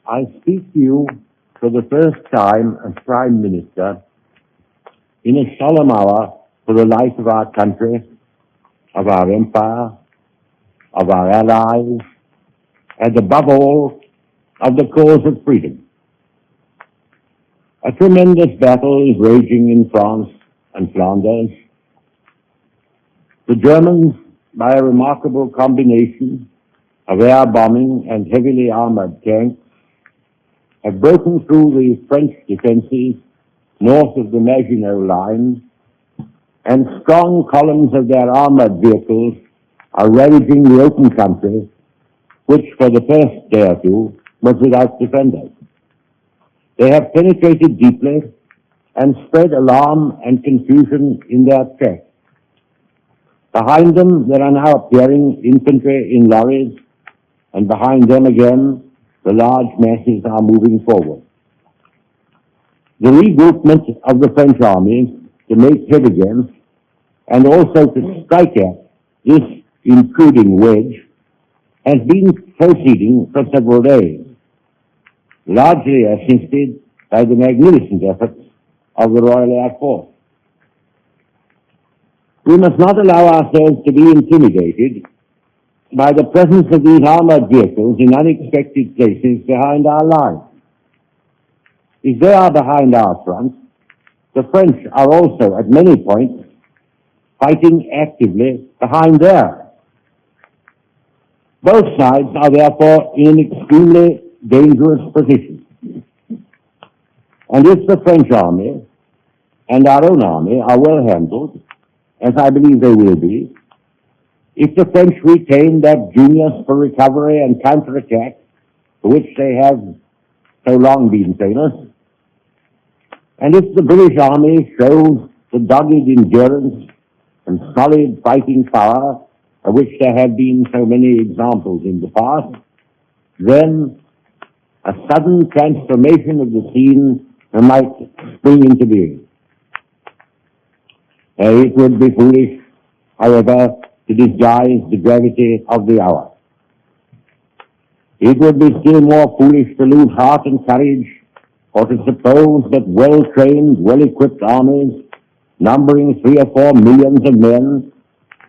I speak to you for the first time as Prime Minister in a solemn hour for the life of our country, of our empire, of our allies, and above all, of the cause of freedom. A tremendous battle is raging in France and Flanders. The Germans, by a remarkable combination of air bombing and heavily armored tanks, have broken through the French defenses north of the Maginot Line, and strong columns of their armored vehicles are ravaging the open country, which for the first day or two was without defenders. They have penetrated deeply and spread alarm and confusion in their track. Behind them there are now appearing infantry in lorries, and behind them again the large masses are moving forward. The regroupment of the French army to make head against and also to strike at this intruding wedge has been proceeding for several days, largely assisted by the magnificent efforts of the Royal Air Force. We must not allow ourselves to be intimidated by the presence of these armored vehicles in unexpected places behind our lines. If they are behind our front, the French are also at many points fighting actively behind theirs. Both sides are therefore in an extremely dangerous position. And if the French army and our own army are well handled, as I believe they will be, if the French retain that genius for recovery and counterattack for which they have so long been famous, and if the British Army shows the dogged endurance and solid fighting power of which there have been so many examples in the past, then a sudden transformation of the scene might spring into being. It would be foolish, however, to disguise the gravity of the hour. It would be still more foolish to lose heart and courage, or to suppose that well-trained, well-equipped armies, numbering 3 or 4 millions of men,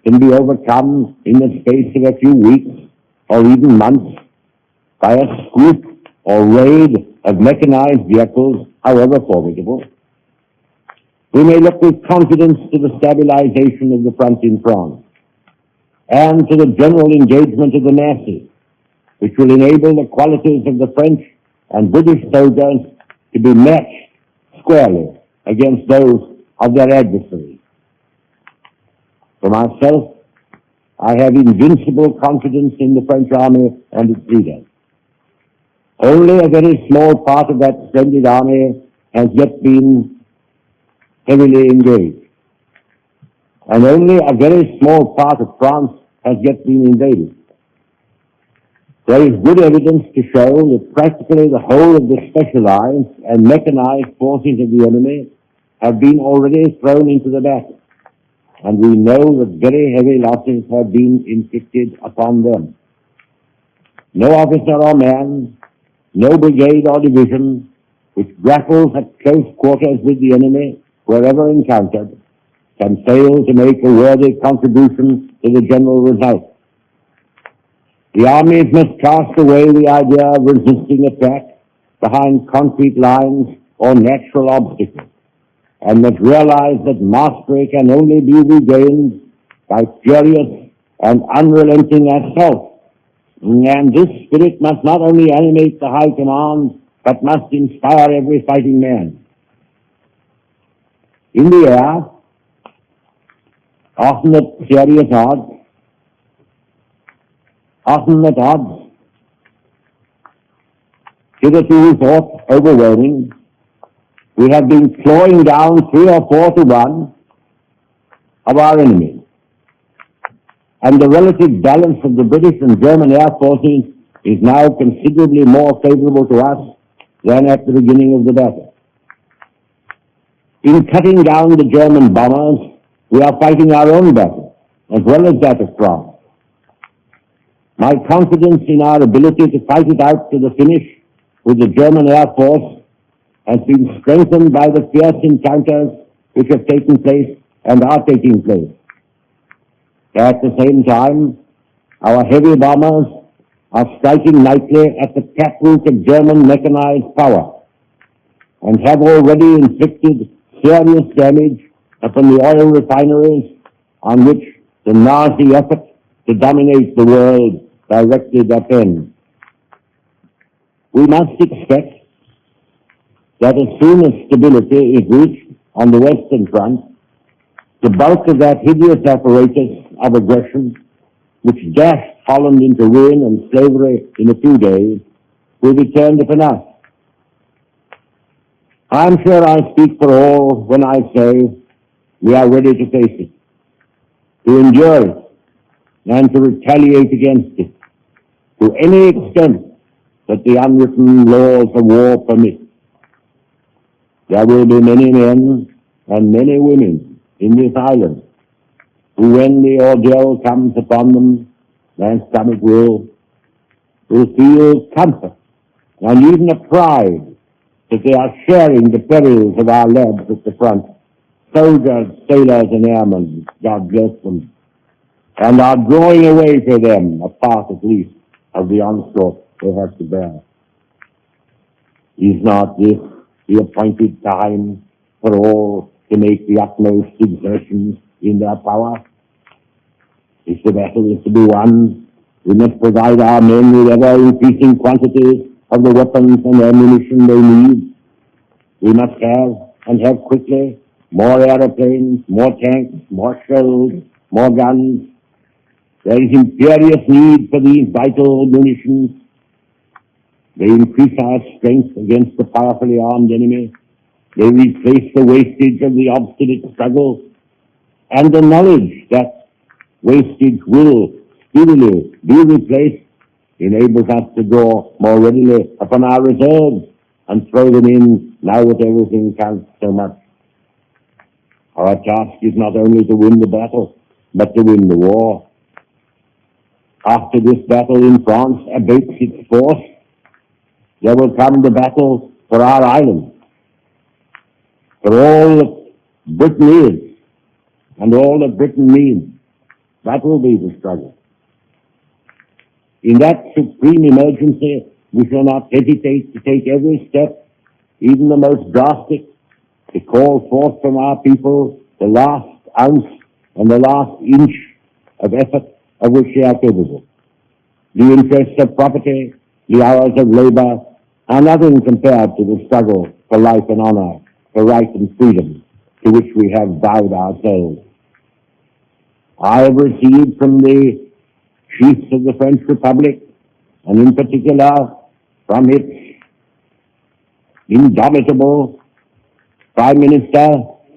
can be overcome in the space of a few weeks or even months by a swoop or raid of mechanized vehicles, however formidable. We may look with confidence to the stabilization of the front in France and to the general engagement of the masses, which will enable the qualities of the French and British soldiers to be matched squarely against those of their adversaries. For myself, I have invincible confidence in the French army and its leaders. Only a very small part of that splendid army has yet been heavily engaged, and only a very small part of France has yet been invaded. There is good evidence to show that practically the whole of the specialized and mechanized forces of the enemy have been already thrown into the battle, and we know that very heavy losses have been inflicted upon them. No officer or man, no brigade or division which grapples at close quarters with the enemy wherever encountered can fail to make a worthy contribution to the general result. The armies must cast away the idea of resisting attack behind concrete lines or natural obstacles, and must realize that mastery can only be regained by furious and unrelenting assault. And this spirit must not only animate the high command, but must inspire every fighting man. In the air, often at serious odds, hitherto thought overwhelming, we have been clawing down 3 or 4 to 1 of our enemies. And the relative balance of the British and German air forces is now considerably more favorable to us than at the beginning of the battle. In cutting down the German bombers, we are fighting our own battle, as well as that of France. My confidence in our ability to fight it out to the finish with the German Air Force has been strengthened by the fierce encounters which have taken place and are taking place. At the same time, our heavy bombers are striking nightly at the taproot of German mechanized power and have already inflicted serious damage upon the oil refineries on which the Nazi effort to dominate the world directed their pen. We must expect that as soon as stability is reached on the Western Front, the bulk of that hideous apparatus of aggression, which dashed Holland into ruin and slavery in a few days, will be turned upon us. I'm sure I speak for all when I say we are ready to face it, to endure it, and to retaliate against it to any extent that the unwritten laws of war permit. There will be many men and many women in this island who, when the ordeal comes upon them, their stomach will feel comfort and even a pride that they are sharing the perils of our lads at the front, soldiers, sailors, and airmen, God bless them, and are drawing away for them a part at least of the onslaught they have to bear. Is not this the appointed time for all to make the utmost exertions in their power? If the battle is to be won, we must provide our men with ever-increasing quantities of the weapons and ammunition they need. We must have, and have quickly, more aeroplanes, more tanks, more shells, more guns. There is imperious need for these vital munitions. They increase our strength against the powerfully armed enemy. They replace the wastage of the obstinate struggle, and the knowledge that wastage will speedily be replaced enables us to draw more readily upon our reserves and throw them in now that everything counts so much. Our task is not only to win the battle, but to win the war. After this battle in France abates its force, there will come the battle for our island. For all that Britain is, and all that Britain needs, that will be the struggle. In that supreme emergency, we shall not hesitate to take every step, even the most drastic, to call forth from our people the last ounce and the last inch of effort of which they are capable. The interests of property, the hours of labor, are nothing compared to the struggle for life and honor, for right and freedom, to which we have vowed ourselves. I have received from the chiefs of the French Republic, and in particular from its indomitable Prime Minister,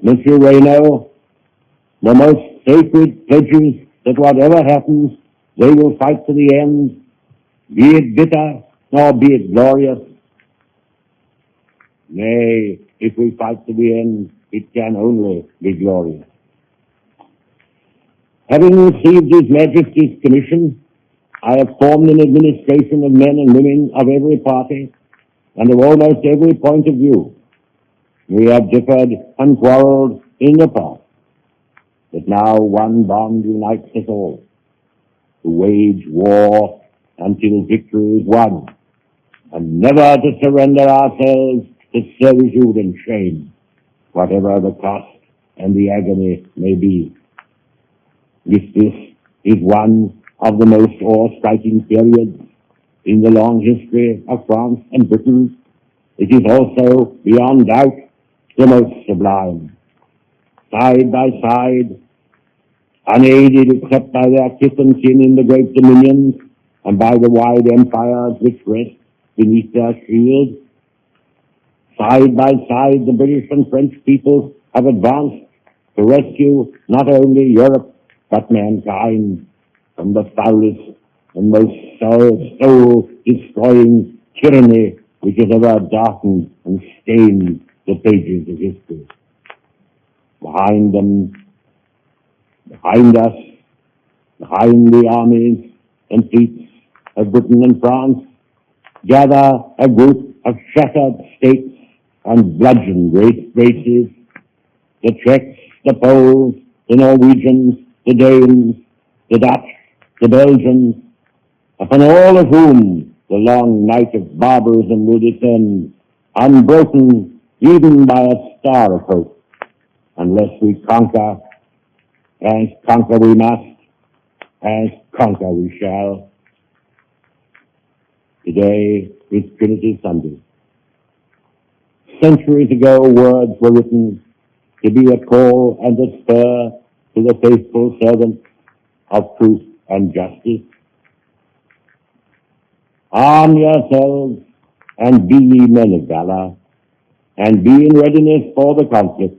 Monsieur Reynaud, the most sacred pledges that whatever happens, they will fight to the end, be it bitter or be it glorious. Nay, if we fight to the end, it can only be glorious. Having received His Majesty's commission, I have formed an administration of men and women of every party and of almost every point of view. We have differed and quarreled in the past, but now one bond unites us all, to wage war until victory is won, and never to surrender ourselves to servitude and shame, whatever the cost and the agony may be. If this is one of the most awe-striking periods in the long history of France and Britain, it is also, beyond doubt, the most sublime. Side by side, unaided except by their kith and kin in the great dominions and by the wide empires which rest beneath their shield, side by side the British and French peoples have advanced to rescue not only Europe but mankind from the foulest and most soul-destroying tyranny which has ever darkened and stained the pages of history. Behind them, behind us, behind the armies and fleets of Britain and France, gather a group of shattered states and bludgeoned races, the Czechs, the Poles, the Norwegians, the Danes, the Dutch, the Belgians, upon all of whom the long night of barbarism will descend, unbroken even by a star of hope, unless we conquer, as conquer we must, as conquer we shall. Today is Trinity Sunday. Centuries ago, words were written to be a call and a spur to the faithful servants of truth and justice. Arm yourselves and be ye men of valor, and be in readiness for the conflict,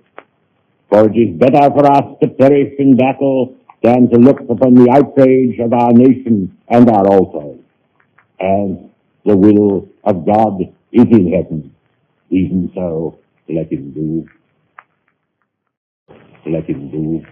for it is better for us to perish in battle than to look upon the outrage of our nation and our altars. As the will of God is in heaven, even so let him do. Let him do.